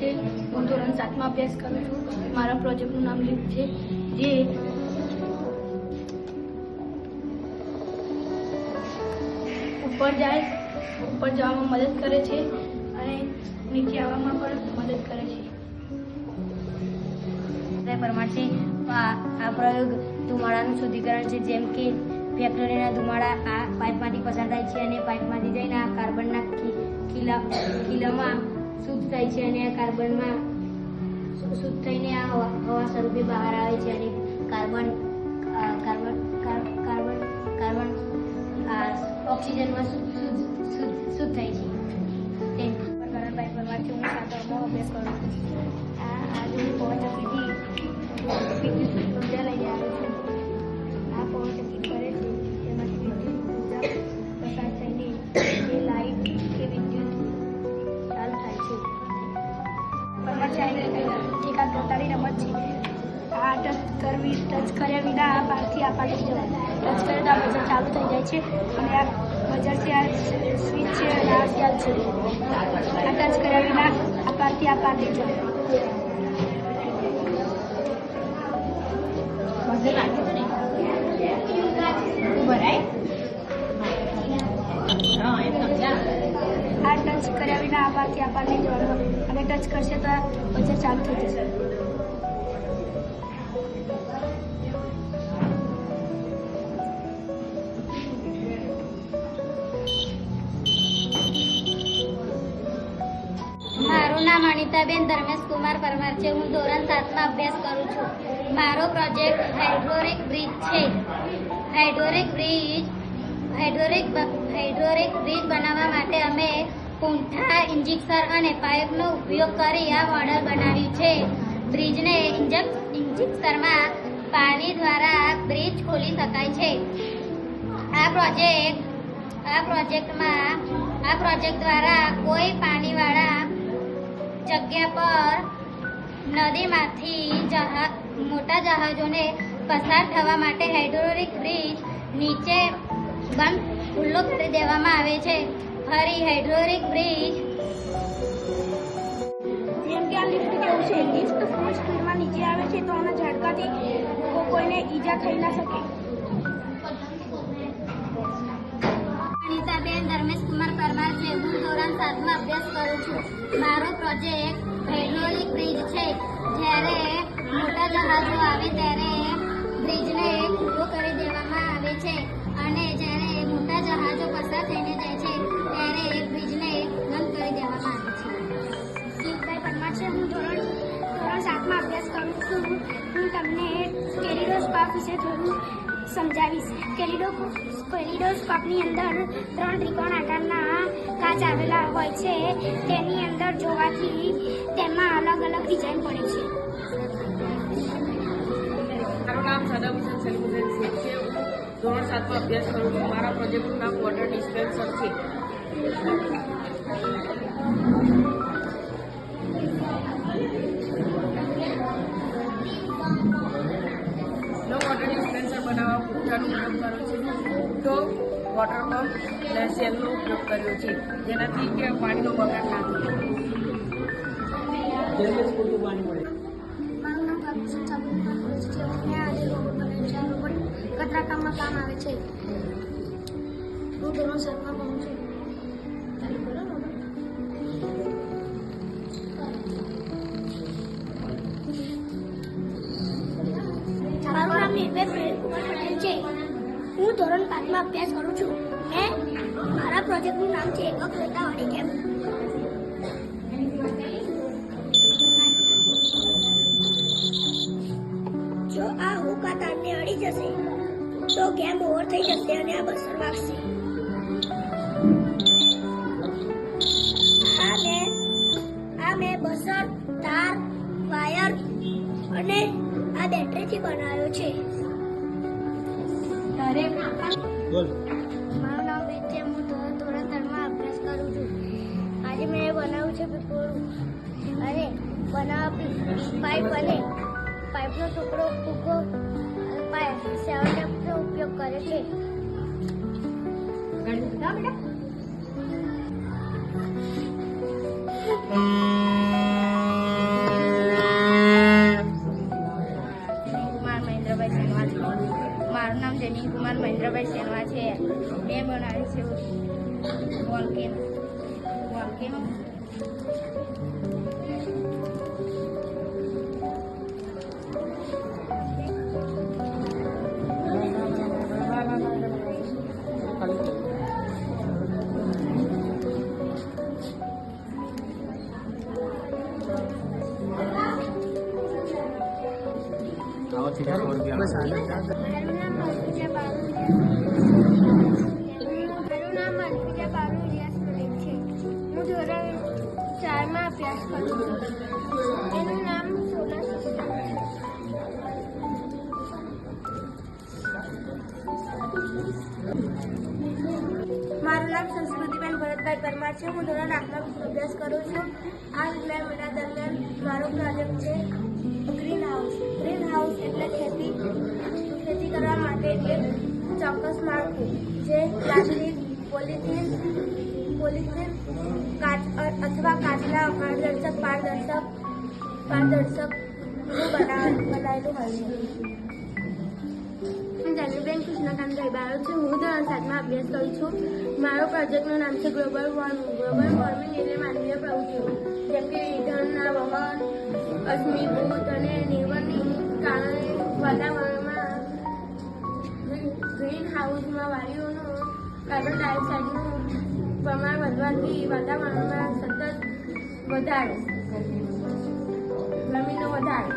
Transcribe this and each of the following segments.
છે. હું ધોરણ 7માં અભ્યાસ કરું છું. મારા પ્રોજેક્ટનું નામ લીપ છે, જે ઉપર જવામાં મદદ કરે છે અને નીચે આવવામાં પણ મદદ કરે છે. પરમાર છે. આ પ્રયોગ ધુમાડાનું શુદ્ધિકરણ છે, જેમ કે ફેક્ટરીના ધુમાડા આ પાઇપમાંથી પસાર થાય છે અને પાઇપમાંથી જઈને આ કાર્બનના ખીલામાં શુદ્ધ થાય છે અને આ કાર્બનમાં શુદ્ધ થઈને આ હવા સ્વરૂપે બહાર આવે છે અને કાર્બન ઓક્સિજનમાં શુદ્ધ થાય છે. પરમારથી હું 7માં અભ્યાસ કરું છું. આજે હું પવનચક્કીથી વિદ્યુત ઉર્જા લઈને આવ્યો છું. આ પવનચક્કી કરે છે, તેમાંથી વિદ્યુત ઉર્જા પસાર થઈને જે લાઇટ કે વિદ્યુત ચાલુ થાય છે. એક આ પ્રકારની રમત છે. આ ટચ કર્યા વિના આ પારથી આ પાર લઈ જવાય. ટચ કરે તો આ બજાર ચાલુ થઈ જાય છે અને આ બજારથી આ સ્વિચ છે અને આ સેલ છે. આ ટચ કર્યા વિના આ પારથી આ પાર લઈ જવાય. આ ટચ કર્યા વિના આ પારથી આ પાર લઈ જવાનું અને ટચ કરશે તો આ બજાર ચાલુ થઈ જશે. મારું નામ અનિતાબેન ધર્મેશ કુમાર પરમાર છે. હું ધોરણ 7માં અભ્યાસ કરું છું. મારો પ્રોજેક્ટ હાઇડ્રોલિક બ્રિજ છે. હાઇડ્રોલિક બ્રિજ બનાવવા માટે અમે પૂંઠા, ઇન્જેક્ટર અને પાઇપનો ઉપયોગ કરી આ મોડલ બનાવ્યું છે. બ્રિજને ઇન્જેક્ટરમાં પાણી દ્વારા બ્રિજ ખોલી શકાય છે. આ પ્રોજેક્ટ દ્વારા કોઈ પાણીવાળા જગ્યા પર નદીમાંથી મોટા જહાજોને પસાર થવા માટે હાઇડ્રોલિક બ્રિજ નીચે બંધ ખુલ્લો કરી દેવામાં આવે છે. ફરી હાઇડ્રોલિક બ્રિજ જેમ કે આ લિફ્ટ કેવું છે, લિફ્ટ ફૂલ સ્પીડમાં નીચે આવે છે તો આના ઝટકાથી કોઈને ઈજા થઈ ના શકે. અનિતાબેન ધર્મેશ કુમાર પરમાર છે. હું ધોરણ 7માં અભ્યાસ કરું છું. મારો પ્રોજેક્ટ હાઇડ્રોલિક બ્રિજ છે. જ્યારે મોટા જહાજો આવે ત્યારે બ્રિજને ખુલ્લો કરી દેવામાં આવે છે અને જ્યારે મોટા જહાજો પસાર થઈને જાય છે ત્યારે બ્રિજને બંધ કરી દેવામાં આવે છે. દીપભાઈ પરમાર છે. હું ધોરણ 7માં અભ્યાસ કરું છું. હું તમને કેલિડોસ્કોપ વિશે થોડું સમજાવીશ. કેલિડોસ્કોપની અંદર 3 ત્રિકોણ આકારના કાચ આવેલા હોય છે. તેની અંદર જોવાથી તેમાં અલગ અલગ ડિઝાઇન પડે છે. મારું નામ સદાભૂષણ સલીમુદ્દીન શેખ છે. હું ધોરણ 7માં અભ્યાસ કરું છું. મારા પ્રોજેક્ટનું નામ વોટર ડિસ્પેન્સર છે. વોટર ડિસ્પેન્સર બનાવવા પૂંઠાનો ઉપયોગ કર્યો છે. તો વોટર પંપ અને સેલનો ઉપયોગ કર્યો છે, જેનાથી કે પાણીનો બગાડ ના થાય. મારું નામ ભાભૂષણ સાબુકર છે. મેં આજે રોબોટ બનાવ્યું છે. આ રોબોટ કચરા કામમાં કામ આવે છે. હું ધોરણ 7માં ભણું છું. મારું નામ નિર્ભય પ્રેમકુમાર પટેલ છે. હું ધોરણ 5માં અભ્યાસ કરું છું. મારા પ્રોજેક્ટનું નામ છે એકક રેતાવાળી કેમ. જો આ હુક આ તારને અડી જશે તો ગેમ ઓવર થઈ જશે અને આ બસર વાગશે. આ મેં બસર, તાર, વાયર અને આ બેટરીથી બનાવ્યો છે. મારું નામ વેદ છે. હું ધોરણ 3માં અભ્યાસ કરું છું. આજે મેં બનાવ્યું છે પીપોળું અને પાઇપનો ટુકડો ફૂગો સેવનટેપનો ઉપયોગ કરે છે. બેટા મહેન્દ્રભાઈ સેનવા છે. મારું નામ જમીન કુમાર મહેન્દ્રભાઈ સેનવા છે. મેં બનાવ્યું છે વોલ્કેનો. મારું નામ મનપૂજા બારુ ઇલિયાસ મલિક છે. હું ધોરણ 4માં અભ્યાસ કરું છું. એનું નામ સોના. મારું નામ સંસ્કૃતિબેન ભરતભાઈ પરમાર છે. હું ધોરણ 8માં અભ્યાસ કરું છું. આ વિજ્ઞાન મેળા દરમિયાન મારો પ્રોજેક્ટ છે ગ્રીન હાઉસ. ગ્રીન હાઉસ એટલે ખેતી કરવા માટે એક ચોક્કસ માળખું જે પ્લાસ્ટિક, પોલિથીન, કાચ અથવા કાચના પારદર્શક બનાવેલું હોય છે. હું જાનવીબેન કૃષ્ણકાંત ગઈબાળો છું. હું ધોરણ 7માં અભ્યાસ કરું છું. મારો પ્રોજેક્ટનું નામ છે ગ્લોબલ વોર્મિંગ. ગ્લોબલ વોર્મિંગ એટલે માનવીય પ્રવૃત્તિઓ જેમ કે ઇંધણના વહન, અશ્મિભૂત અને નિર્વહનને કારણે વાતાવરણમાં ગ્રીન હાઉસમાં વાયુઓનું કાર્બન ડાયોક્સાઇડનું પ્રમાણ વધવાથી વાતાવરણમાં સતત ગરમીનો વધારે.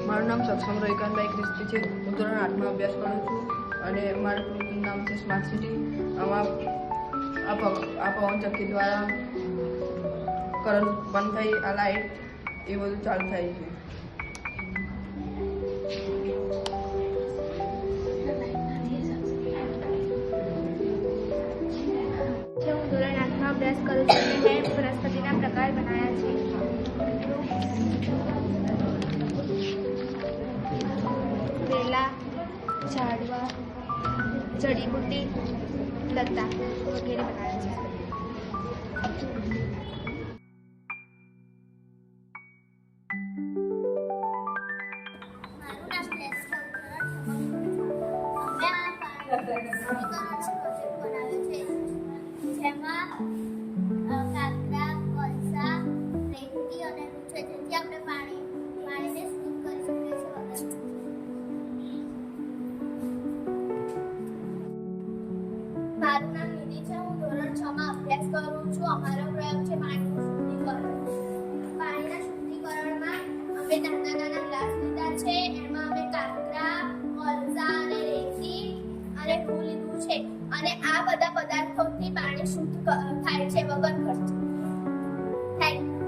મારું નામ સક્ષમ રવિકાંતભાઈ ક્રિસ્તી છે. હું ધોરણ 8માં અભ્યાસ કરું છું અને મારું ગ્રુપનું નામ છે સ્માર્ટ સિટી. આમાં આ પવનચક્કી દ્વારા કરંટ બંધ થઈ આ લાઇટ એ બધું ચાલુ થાય છે. હું ધોરણ 8માં અભ્યાસ કરું છું અને મેં વનસ્પતિના પ્રકાર બનાવ્યા છે. વેલા, ઝાડવા, જડીબુટ્ટી, લતા વગેરે બનાવ્યા છે. મારું નામ નેસ કૌશલ. અમે આ પ્રોજેક્ટ બનાવ્યો છે જેમાં કાંકરા, કોલસા, રેતી અને રૂ છે જેથી આપણે પાણીને શુદ્ધ કરી શકીએ છીએ. મારું નામ નિધિ છે. હું ધોરણ 6માં અભ્યાસ કરું છું. અમારો પ્રયોગ છે પાણીનું શુદ્ધિકરણ. પાણીના શુદ્ધિકરણમાં અમે નાના ગ્લાસ લીધા છે. એમાં અમે કાંકરા, કોલસા અને રેતી અને રૂ લીધું છે અને આ બધા પદાર્થોથી પાણી શુદ્ધ થાય છે વગર ખર્ચે. Thank you.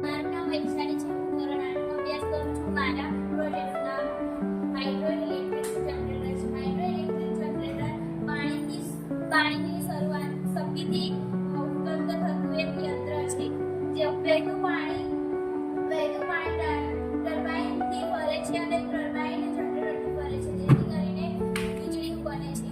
મારું નામ વૈશાલી છે. હું ધોરણ 8માં અભ્યાસ કરું છું. મારા પ્રોજેક્ટનું નામ હાઇડ્રો ઇલેક્ટ્રિક જનરેટર છે. હાઇડ્રો ઇલેક્ટ્રિક જનરેટર પાણીની શક્તિથી ઉત્પન્ન થતું એક યંત્ર છે જે વહેતું પાણી ટર્બાઇનથી ફરે છે અને ટર્બાઇન જનરેટરથી ફરે છે જેથી કરીને વીજળી બને છે.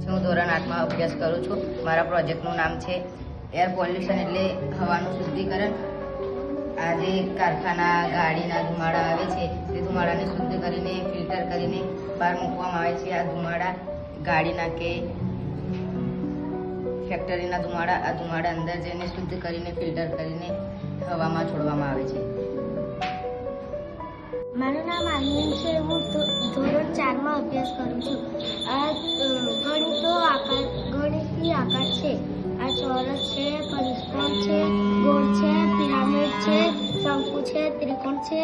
હું ધોરણ 8માં અભ્યાસ કરું છું. મારા પ્રોજેક્ટનું નામ છે એર પોલ્યુશન એટલે હવાનું શુદ્ધિકરણ. આ જે કારખાના, ગાડીના ધુમાડા આવે છે તે ધુમાડાને શુદ્ધ કરીને ફિલ્ટર કરીને બહાર મૂકવામાં આવે છે. આ ધુમાડા ગાડીના કે ફેક્ટરીના ધુમાડા, આ ધુમાડા અંદર જઈને શુદ્ધ કરીને ફિલ્ટર કરીને હવામાં છોડવામાં આવે છે. મારું નામ આનંદ છે. હું ધોરણ 4માં અભ્યાસ કરું છું. આ ગણિતની આકાર છે. આ ચોરસ છે, પંચકોણ છે, ગોળ છે, પિરામિડ છે, શંકુ છે, ત્રિકોણ છે,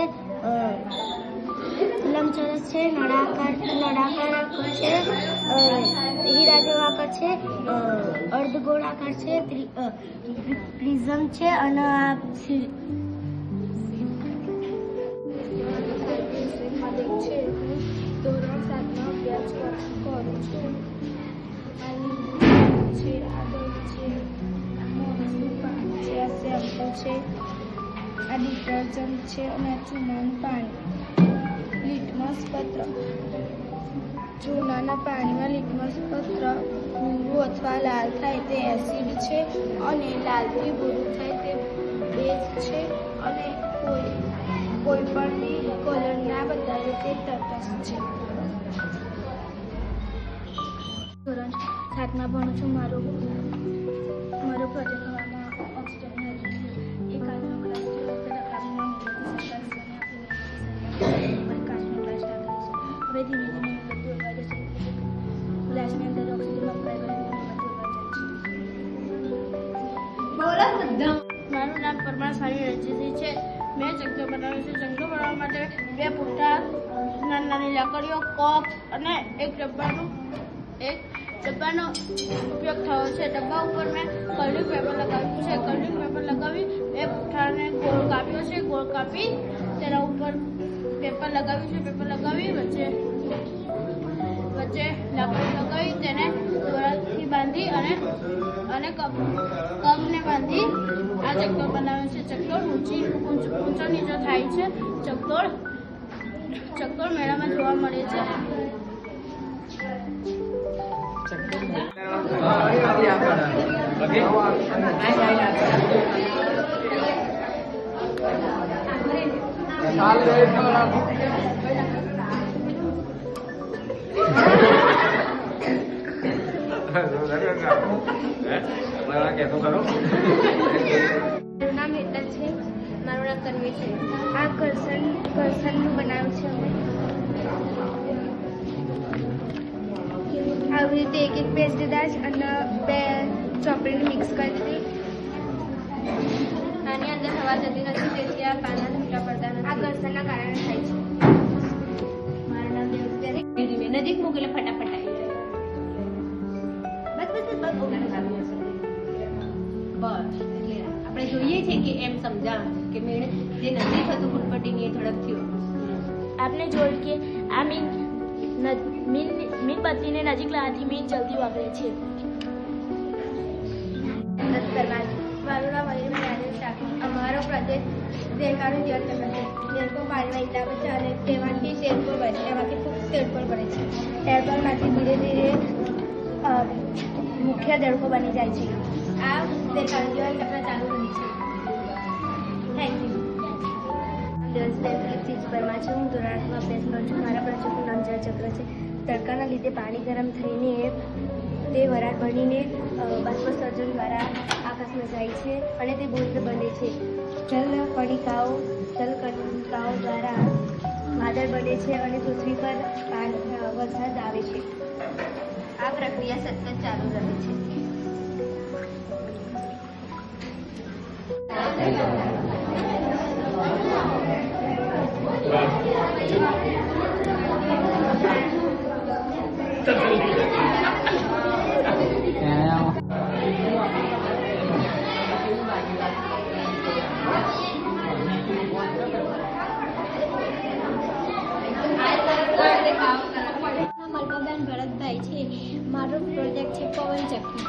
લંબચોરસ છે, નળાકાર આકાર છે, હીરા જેવો આકાર છે, અર્ધગોળ આકાર છે, પ્રિઝમ છે અને આ ડિટર્જન્ટ છે અને ચૂનાનું પાણી. લિટમસ પત્ર. ચૂનાના પાણીમાં લિટમસ પત્ર ભૂરું અથવા લાલ થાય તે એસિડ છે અને લાલથી ભૂરું થાય તે બેઝ છે અને કોઈ પણ કલર ના બતાવે તે તટસ્થ છે. ધોરણ 7માં ભણું છું. મારો પ્રોજેક્ટ હવામાં ઓક્સિજન એક આજનો ક્લાસ છે. રકાબીમાં કાચનો ગ્લાસ રાખેલો છે. હવે ધીમે ધીમે બધું ઓલવા જશે. ગ્લાસની અંદર ઓક્સિજન અપ્લાય કરીને મારું નામ પરમાર સ્વામી રજીજી છે. મેં ચકડો બનાવ્યો છે. ચકડો બનાવવા માટે 2 પુટ્ટા, નાની લાકડીઓ, કોક અને એક ડબ્બાનો ઉપયોગ થયો છે. ડબ્બા ઉપર મેં કર્લિંગ પેપર લગાવ્યું છે. કર્લિંગ પેપર લગાવી 2 પુટ્ટાને ગોળ કાપ્યો છે. ગોળ કાપી તેના ઉપર પેપર લગાવ્યું છે. પેપર લગાવી વચ્ચે લાકડી લગાવી તેને દોરાથી બાંધી અને કમને બાંધી આ ચકડોળ બનાવ્યો છે. ચકડોળ ઊંચો નીચો થાય છે. ચકડોળ મેળામાં જોવા મળે છે. મારું નામ હેતલ છે. મારું નામ તન્વી છે. આ ઘર્ષણનું બનાવ્યું છે અમે. આવી રીતે એક પેસ્ટદાર અને 2 ચોપડીને મિક્સ કરી આની અંદર હવા જતી નથી તેથી આ પાના છૂટા પડતા નથી. આ ઘર્ષણના કારણે થાય છે. મારું નામ દેવપ્રિયા. નજીક મૂકેલો ફટાફટ આવી જાય. બસ એટલે આપણે જોઈએ છે કે એમ સમજાવ કે મેળ જે નથી થતું ફૂટપટ્ટીની એ ઝડપથી આપને જોયું કે આ મીણબત્તીને નજીક લાવવાથી મીણ જલ્દી વાપરે છે. મારું નામ અનિલભાઈ રાજેશ ઠાકોર. અમારો પ્રોજેક્ટ દેડકાનું જીવનચક્ર છે. દેડકો પાણીમાં ઈંડા બચે અને તેમાંથી તેડકોળ બને. એમાંથી ખૂબ તેડકોળ પડે છે. તેડકોળમાંથી ધીરે ધીરે મુખ્ય દેડકો બની જાય છે. આ દેડકાનું જીવનચક્ર ચાલુ રહે છે. Thank you. પરમાર છે. હું ધોરણ 8માં અભ્યાસ કરું છું. મારા પ્રોજેક્ટનું નામ જળચક્ર છે. તડકાના લીધે પાણી ગરમ થઈને તે વરાળ બનીને બાષ્પસર્જન દ્વારા આકાશમાં જાય છે અને તે બુંદ બને છે. જલકણિકાઓ દ્વારા વાદળ બને છે અને પૃથ્વી પર વરસાદ આવે છે. આ પ્રક્રિયા સતત ચાલુ રહે છે. મલકાબેન ભરતભાઈ છે. મારો પ્રોજેક્ટ છે પવનચક્કી.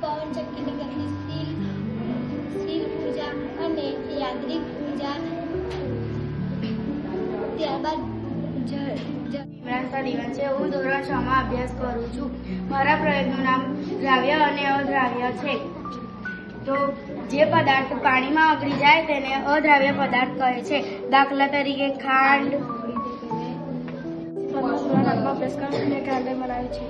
પવનચક્કીની ગતિ સ્થિર ઉર્જા અને યાંત્રિક ઉર્જા ત્યારબાદ ઇમરાન છે. હું ધોરણ 6માં અભ્યાસ કરું છું. મારા પ્રયોગનું નામ દ્રાવ્ય અને અદ્રાવ્ય છે. તો જે પદાર્થ પાણીમાં ઓગળી જાય તેને અદ્રાવ્ય પદાર્થ કહે છે. દાખલા તરીકે ખાંડ. અભ્યાસ કરું છું. મેં ખાંડ બનાવી છે.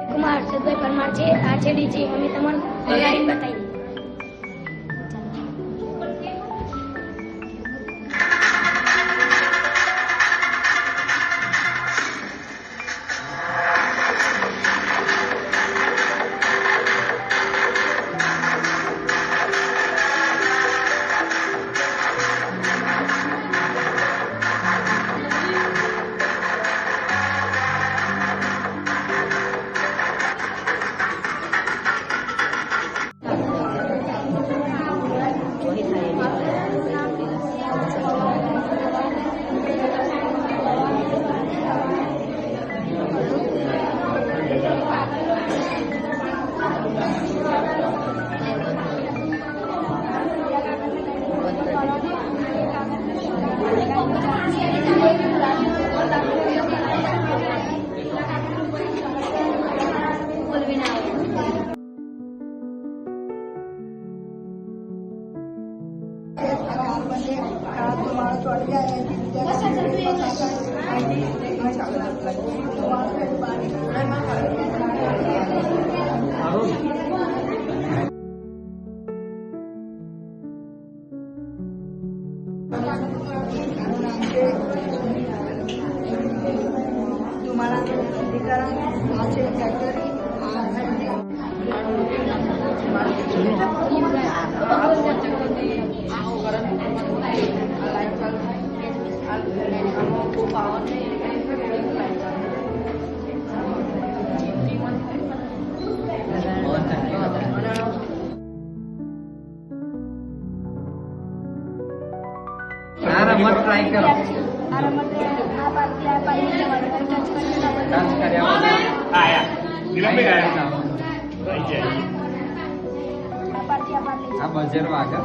કુમાર હર્ષદભાઈ પરમાર છે. આ છે ડીજી. અમે તમને વગાડીને બતાવીએ. તમારા શુદ્ધિકરણ આ છે ફેક્ટરી રમત ટ્રાય કરો આ રમત આ પાછી આ પાછી જવાનું ટચ કરીને ડાન્સ કર્યા વગર આ પાછી આ બજર વાગે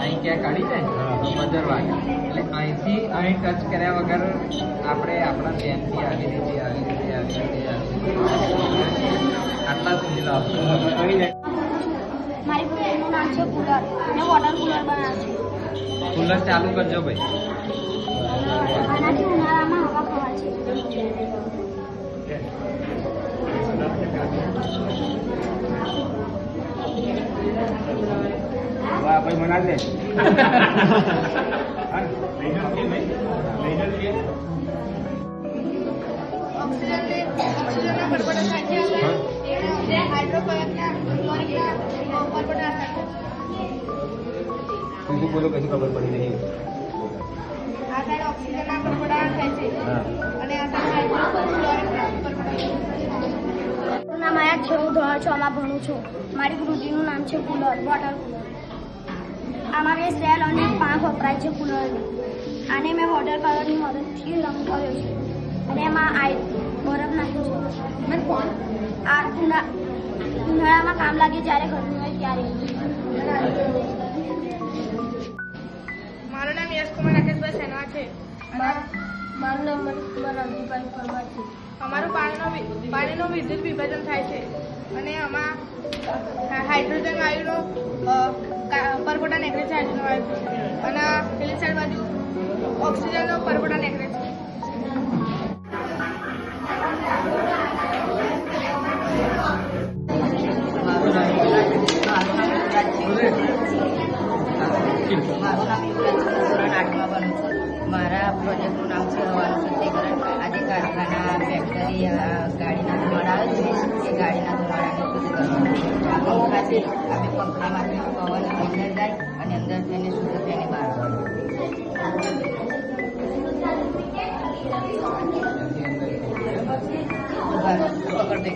અહીં ક્યાં કાઢી જાય તો બજર વાગે એટલે અહીંથી અહીં ટચ કર્યા વગર આપણે આપણા ધ્યાનથી આવી રીતે આટલા સુધી લાવશું મારી ફ્રેન્ડનું નામ છે કુલર અને વોટર કુલર બનાવે છે કુલર ચાલુ કરજો ભાઈ આનાથી ઉનાળામાં હવા ખવાય છે વાહ ભાઈ મના દે બીજું બોલો કશું ખબર પડી નહીં મારું નામ આયા છે હું ધોરણ 6 માં ભણું છું મારી કૃતિનું નામ છે કુલર વોટર કુલર આમાં બે સેલ અને પાંખ વપરાય છે કુલરની આને મેં વોટર કલરની મદદથી રંગ કર્યો છે અને એમાં બરફ નાખ્યો છે આ ઉનાળામાં કામ લાગે જ્યારે ગરમી હોય ત્યારે મારું નામ યશકુમાર રાકેશભાઈ સેનવા છે. મારું નામ મનીષકુમાર રણજીતભાઈ પરમાર છે. અમારું પાણીનું વિદ્યુત વિભાજન થાય છે અને આમાં હાઇડ્રોજન વાયુનો પરપોટા નીકળે છે હાઇડ્રોજન વાયુ અને પેલી સાઈડ બાજુ ઓક્સિજનનો પરપોટા નીકળે છે. મારું નામ યુવરાજ છે. ધોરણ 8માં ભણું છું. મારા પ્રોજેક્ટનું નામ છે હવાનું શુદ્ધિકરણ. આજે કારખાના ફેક્ટરી ગાડીના ધુમાડા આવે છે એ ગાડીના ધુમાડાને શુદ્ધ કરવાનું છે. આ પંખા છે આપણે પંખામાંથી પવન અંદર જાય અને અંદર થઈને શુદ્ધ થઈને બહાર આવે. પકડ દે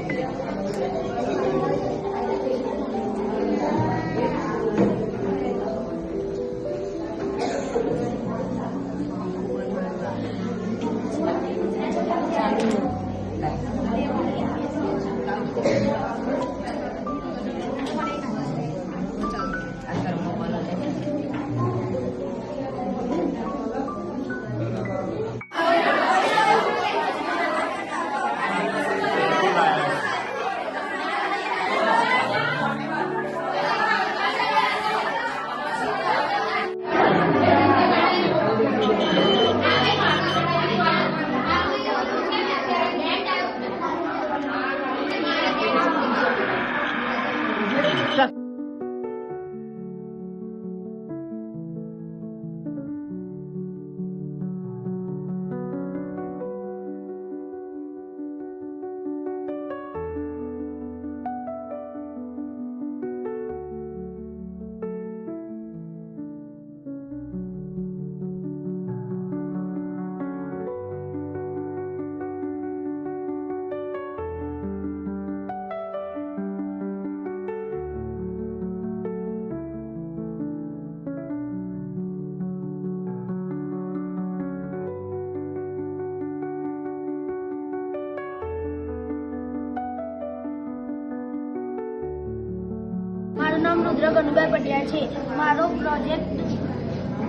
મારું નામ રુદ્ર ગનુભાઈ પટિયા છે. મારો પ્રોજેક્ટ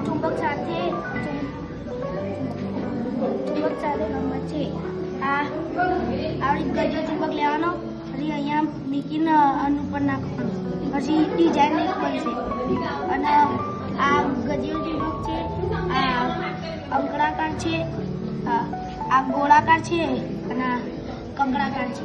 ચુંબક સાથે રમત છે. આ ગજો ચુંબક લેવાનો પછી અહીંયા મૂકીને આનું ઉપર નાખવાનું પછી ડિઝાઇન બનશે અને આ ગજીયો ચુંબક છે આ છે, આ ગોળાકાર છે અને આ કંકડાકાર છે.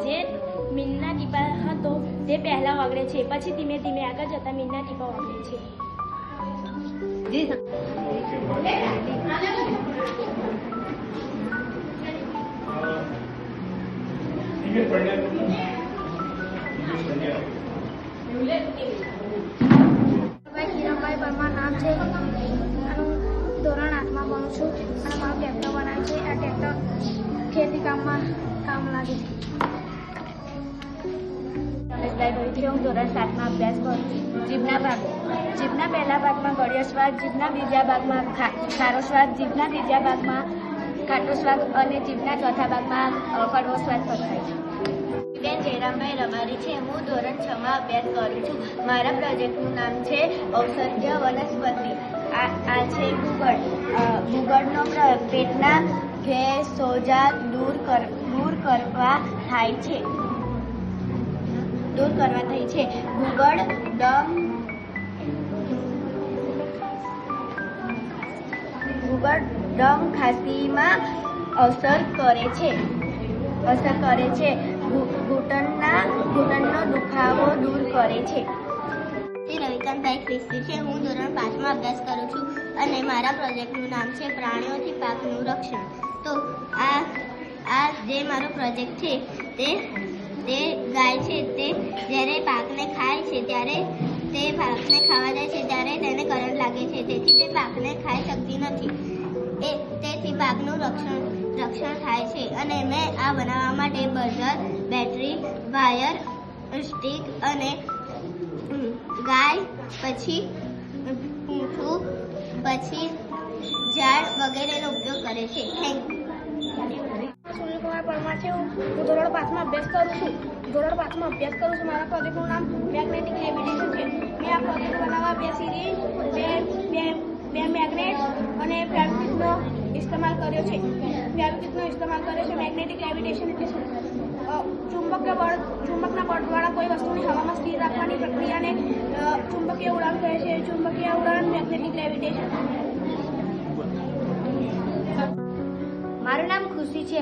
જે મીનના ટીપા હતો તે પહેલા ઓગળે છે, પછી ધીમે ધીમે આગળ જતા મીનના ટીપા ઓગળે છે. કિરણભાઈ પરમાર નામ છે અને ધોરણ 8માં ભણું છું અને મારું ટ્રેક્ટર બનાવ્યું છે. આ ટ્રેક્ટર ખેતી કામમાં કામ લાગે છે. હું ધોરણ 7માં અભ્યાસ કરું છું. જીભના પહેલા ભાગમાં ગળ્યો સ્વાદ, જીભના બીજા ભાગમાં ખારો સ્વાદ, જીભના ત્રીજા ભાગમાં ખાટો સ્વાદ અને જીભના ચોથા ભાગમાં કડવો સ્વાદ પકડાય છે. બેન જયરામભાઈ રબારી છે. હું ધોરણ 6માં અભ્યાસ કરું છું. મારા પ્રોજેક્ટનું નામ છે ઔષધીય વનસ્પતિ. આ છે ગુગળ. ગુગળનો પ્રયોગ પેટના ગેસ, સોજા દૂર કરવા થાય છે. ગુગળ દમ ખાંસીમાં અસર કરે છે. ઘૂંટણનો દુખાવો દૂર કરે છે. રવિકાંતભાઈ ક્રિસ્તી છે. હું ધોરણ 5માં અભ્યાસ કરું છું અને મારા પ્રોજેક્ટનું નામ છે પ્રાણીઓથી પાકનું રક્ષણ. તો આ જે મારો પ્રોજેક્ટ છે તે ગાય છે તે જ્યારે પાકને ખાય છે ત્યારે તે પાકને ખાવા જાય છે ત્યારે તેને કરંટ લાગે છે, તેથી તે પાકને ખાઈ શકતી નથી. તેથી પાકનું રક્ષણ થાય છે. અને મેં આ બનાવવા માટે બઝર, બેટરી, વાયર, સ્ટીક અને ગાય, પછી પૂંછું, પછી ઝાડ વગેરેનો ઉપયોગ કરે છે. Thank you. સુનિલકુમાર પરમાર છે. હું ધોરણ 5માં અભ્યાસ કરું છું. મારા પ્રોજેક્ટનું નામ મેગ્નેટિક લેવિટેશન છે. મેં આ પ્રોજેક્ટ બનાવવા બે સિરીઝ, બે મેગ્નેટ અને ફેવિક્વિકનો ઇસ્તેમાલ કર્યો છે. મેગ્નેટિક લેવિટેશન એટલે ચુંબકના બળવાળા કોઈ વસ્તુને હવામાં સ્થિર રાખવાની પ્રક્રિયાને ચુંબકીય ઉડાન કહે છે. ચુંબકીય ઉડાન મેગ્નેટિક લેવિટેશન. મારું નામ ખુશી છે.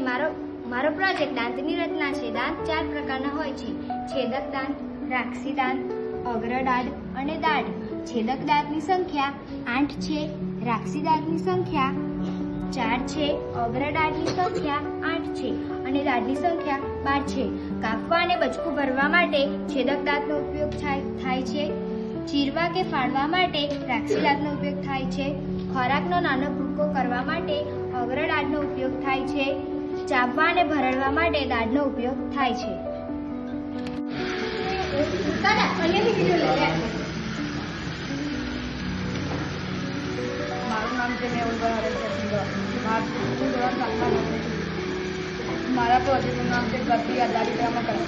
મારો પ્રોજેક્ટ દાંતની રચના છે. દાંત 4 પ્રકારના હોય છે: છેદક દાંત, રાક્ષી દાંત, અગ્રદાંત અને દાઢ. છેદક દાંતની સંખ્યા 8 છે, રાક્ષી દાંતની સંખ્યા 4 છે, અગ્રદાંતની સંખ્યા 8 છે અને દાઢની સંખ્યા 12 છે. કાપવા અને બચકું ભરવા માટે છેદક દાંતનો ઉપયોગ થાય છે. ચીરવા કે ફાડવા માટે રાક્ષી દાંતનો ઉપયોગ થાય છે. ખોરાકનો નાનો ભૂકો કરવા માટે અગ્રદાંતનો ઉપયોગ થાય છે. ચાવવા અને ભરડવા માટે દાઢનો ઉપયોગ થાય છે. મારું નામ છે મેહુલભાઈ હરેશભાઈ. હું ધોરણ 7માં ભણું છું. મારા પ્રોજેક્ટનું નામ છે ગતિ આધારિત રમકડા.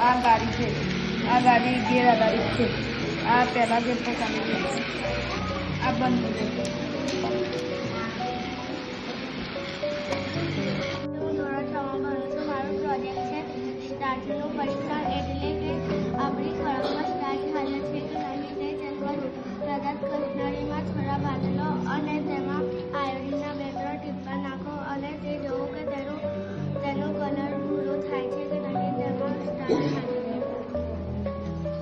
આ ગાડી છે. આ ગાડી ગેર આધારિત છે. આ પહેલા ગેર પર ચાલે છે. આ બંધ છે. હું ધોરણ 6માં ભણું છું. મારો પ્રોજેક્ટ છે સ્ટાર્ચનું પરીક્ષણ, એટલે કે આપણી ખોરાકમાં સ્ટાર્ચ હાજર છે કે નહીં તે ચેક કરવું. પદાર્થ કચરાણીમાં થોડા બાંધલો અને તેમાં આયોડિનના 2-3 ટીપા નાખો અને તે જોવો કે તેનો કલર ભૂરો થાય છે કે નહીં. તેમાં સ્ટાર્ચ હાજર છે.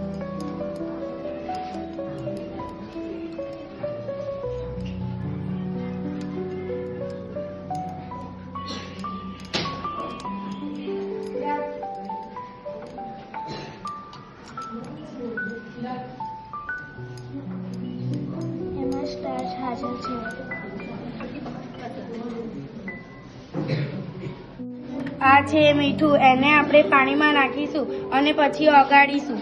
એમાં સ્ટાર્ચ હાજર છે. આ છે મીઠું, એને આપણે પાણીમાં નાખીશું અને પછી ઓગાળીશું.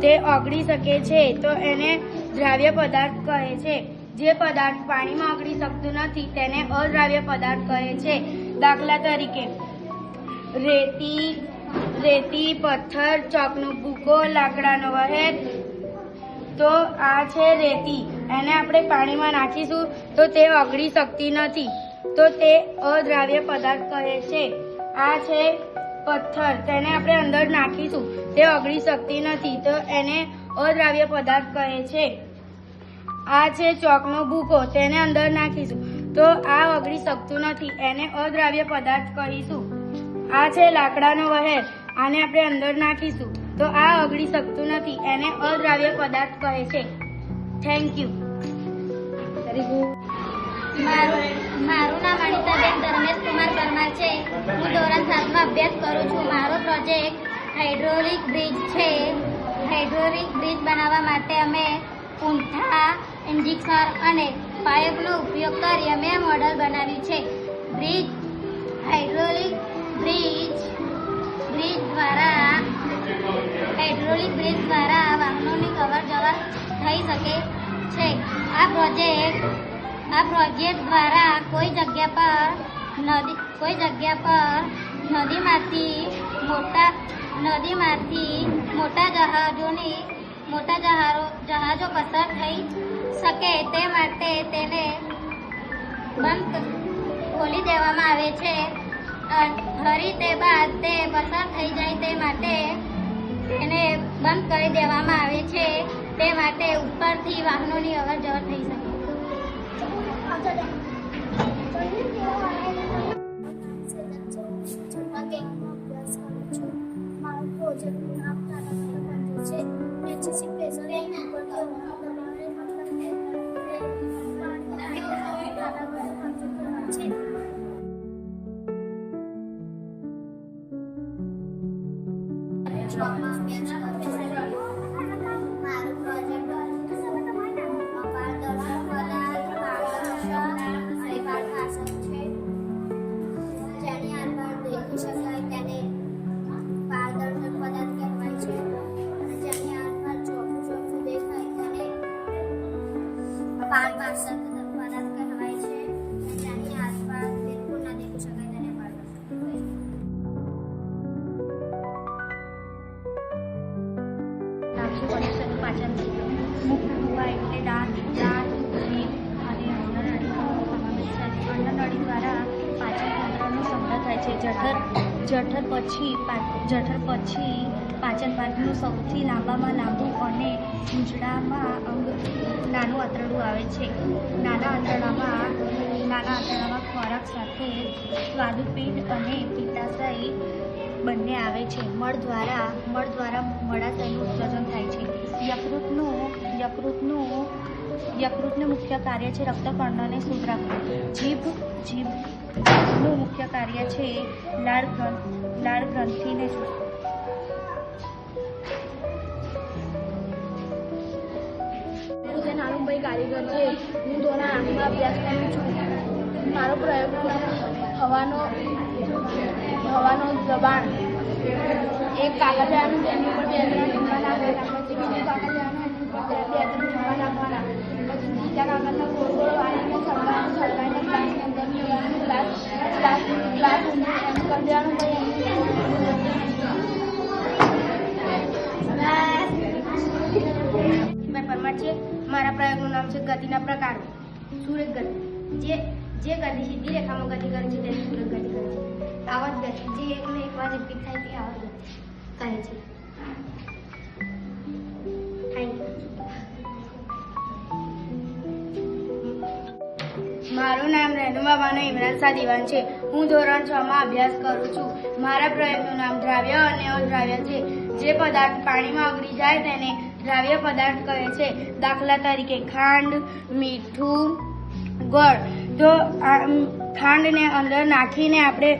તે ઓગળી શકે છે તો એને દ્રાવ્ય પદાર્થ કહે છે. જે પદાર્થ પાણીમાં ઓગળી શકતું નથી તેને અદ્રાવ્ય પદાર્થ કહે છે. દાખલા તરીકે રેતી, પથ્થર, ચોકનો ભૂકો, લાકડાનો વહેર. તો આ છે રેતી, એને આપણે પાણીમાં નાખીશું તો તે ઓગળી શકતી નથી, તો તે અદ્રાવ્ય પદાર્થ કહે છે. આ છે પથ્થર, તેને આપણે અંદર નાખીશું તે ઓગળી શકતી નથી, તો એને અદ્રાવ્ય પદાર્થ કહે છે. આ છે ચોકનો ભૂકો, તેને અંદર નાખીશું તો આ ઓગળી શકતું નથી, એને અદ્રાવ્ય પદાર્થ કહીશું. આ છે લાકડાનો વહેર, આને આપણે અંદર નાખીશું તો આ ઓગળી શકતું નથી, એને અદ્રાવ્ય પદાર્થ કહે છે. Thank you. મારું નામ અનિતાબેન ધર્મેશ કુમાર પરમાર છે. હું ધોરણ 7 માં અભ્યાસ કરું છું. મારો પ્રોજેક્ટ હાઇડ્રોલિક બ્રિજ છે. હાઇડ્રોલિક બ્રિજ બનાવવા માટે અમે પૂંઠા, ઇન્જેક્શન અને પાઇપનો ઉપયોગ કરી અમે આ મોડલ બનાવ્યું છે. હાઇડ્રોલિક બ્રિજ દ્વારા વાહનોની અવર જવર થઈ શકે છે. આ પ્રોજેક્ટ દ્વારા કોઈ જગ્યા પર નદીમાંથી મોટા જહાજો પસાર થઈ શકે તે માટે તેને બંધ ખોલી દેવામાં આવે છે. ફરી તે બાદ તે પસાર થઈ જાય તે માટે તેને બંધ કરી દેવામાં આવે છે, તે માટે ઉપરથી વાહનોની અવર જવર થઈ શકે. મારો પ્રોજેક્ટનું નામ છે એચસી પ્રેશર મારું પ્રોજેક્ટ જેની અંદર દેખી શકાય તેને પારદર્શક પદાર્થ કહેવાય છે. જેની અંદર ચોખ્ખું દેખાય તેને પારદર્શક પદાર્થ કહેવાય છે. જેની આસપાસ બિલકુલ ના દેખી શકાય તેને પારદર્શક કહેવાય છે. પાચન મુખ હોવા એટલે દાંત, જીભ અને અન્નનળી સમાવેશ થાય છે. અન્નનળી દ્વારા પાચન તંત્રનો સંગ્રહ થાય છે. જઠર પછી પાચન માર્ગનું સૌથી લાંબામાં લાંબુ અને મૂંઝડામાં અંગ નાનું આંતરડું આવે છે. નાના આંતરડામાં ખોરાક સાથે સ્વાદુપિંડ અને પિત્તાશય બંને આવે છે. મળ દ્વારા મળાશયનું ઉત્સર્જન થાય છે. યકૃતનું મુખ્ય કાર્ય છે રક્તકણોને શુદ્ધ રાખવું. જીભનું મુખ્ય કાર્ય છે લાળ ગ્રંથિને નાનુભાઈ કારીગર છે. હું ધોરણ 8 માં અભ્યાસ કરું છું. મારો પ્રયોગનું નામ હવાનો દબાણ. એક કાગળ લેવાનું, તેની ઉપર 2-3 ટીપા નાખવાના, પછી બીજું કાગળ લેવાનું, એની ઉપર 2-3 ટીપા નાખવાના, પછી બીજા કાગળને ગોળ વાળીને સળગાવીને ગ્લાસની અંદર લેવાનું, ગ્લાસ એમ કરી દેવાનું. પરમાર છે. મારા પ્રયોગનું નામ છે ગતિના પ્રકાર. સુરેખ ગતિ, જે ગતિ સીધી રેખામાં ગતિ કરે છે તેને સુરેખ ગતિ કહે છે. આવર્ત ગતિ, જે એકને એક વાર રિપીટ થાય તે આવર્ત ગતિ કહે છે. Thank you. મારું નામ રેનુમાબાનો ઇમરાન શાહ દિવાન છે. હું ધોરણ 6 માં અભ્યાસ કરું છું. મારા પ્રયોગનું નામ દ્રાવ્ય અને અદ્રાવ્ય છે. જે પદાર્થ પાણીમાં ઓગળી જાય તેને દ્રાવ્ય પદાર્થ કહે છે. દાખલા તરીકે ખાંડ, મીઠું, ગોળ. જો ખાંડને અંદર નાખીને આપણે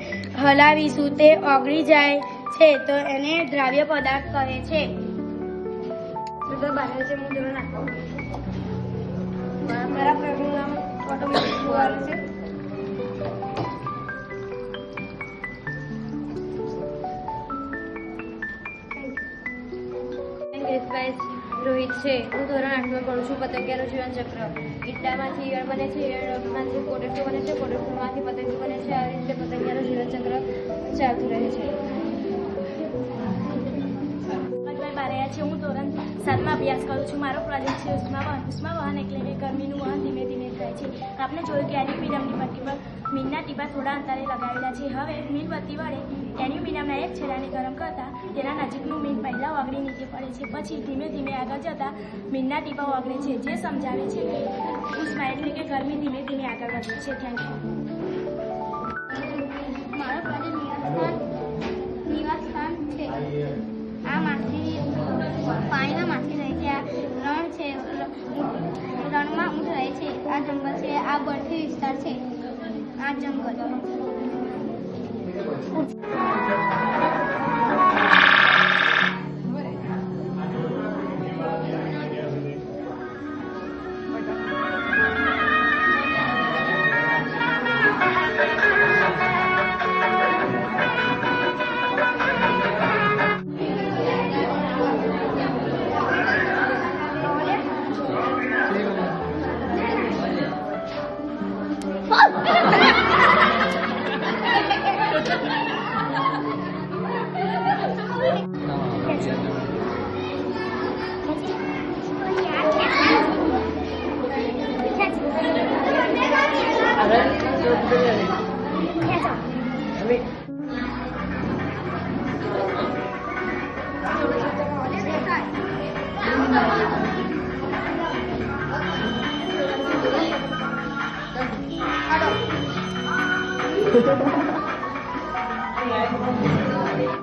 હલાવીશું તે ઓગળી જાય છે તો એને દ્રાવ્ય પદાર્થ કહે છે. હું ધોરણ 8 મારા પ્રયોગનું નામ ઓટોમેટિક છે. હિતભાઈ રોહિત છે. હું ધોરણ 8માં ભણું છું. પતંગિયાનું જીવનચક્ર. ઈંડામાંથી ઈયળ બને છે, ઈયળમાંથી પોટેટો બને છે, પોટેટોમાંથી પતંગી બને છે. આવી રીતે પતંગિયાનું જીવનચક્ર ચાલતું રહે છે. બારૈયા છે. હું ધોરણ 7માં અભ્યાસ કરું છું. મારો પ્રોજેક્ટ છે ઉષ્માવહન. ઉષ્માવહન એટલે કે ગરમીનું વહન ધીમે ધીમે થાય છે. આપણે જોયું કે એલ્યુમિનિયમની પટ્ટી પર મીનના ટીપા થોડા અંતરે લગાવેલા છે. હવે મીણબત્તી વડે એલ્યુમિનિયમના એક છેડાને ગરમ કરતા તેના નજીકનું મીણ પહેલાં ઓગળી નીચે પડે છે. પછી ધીમે ધીમે આગળ જતાં મીણના ટીપા ઓગળે છે, જે સમજાવે છે કે ઉષ્મા એટલે કે ગરમી ધીમે ધીમે આગળ વધે છે. Thank you. મારો પ્રોજેક્ટ નિવાસસ્થાન છે. આ માછલી પાણીમાં માછલી રહે છે. આ રણ છે. રણમાં ઊંટ રહે છે. આ જંગલ છે. આ બરફી વિસ્તાર છે. આ જંગલ. Hello.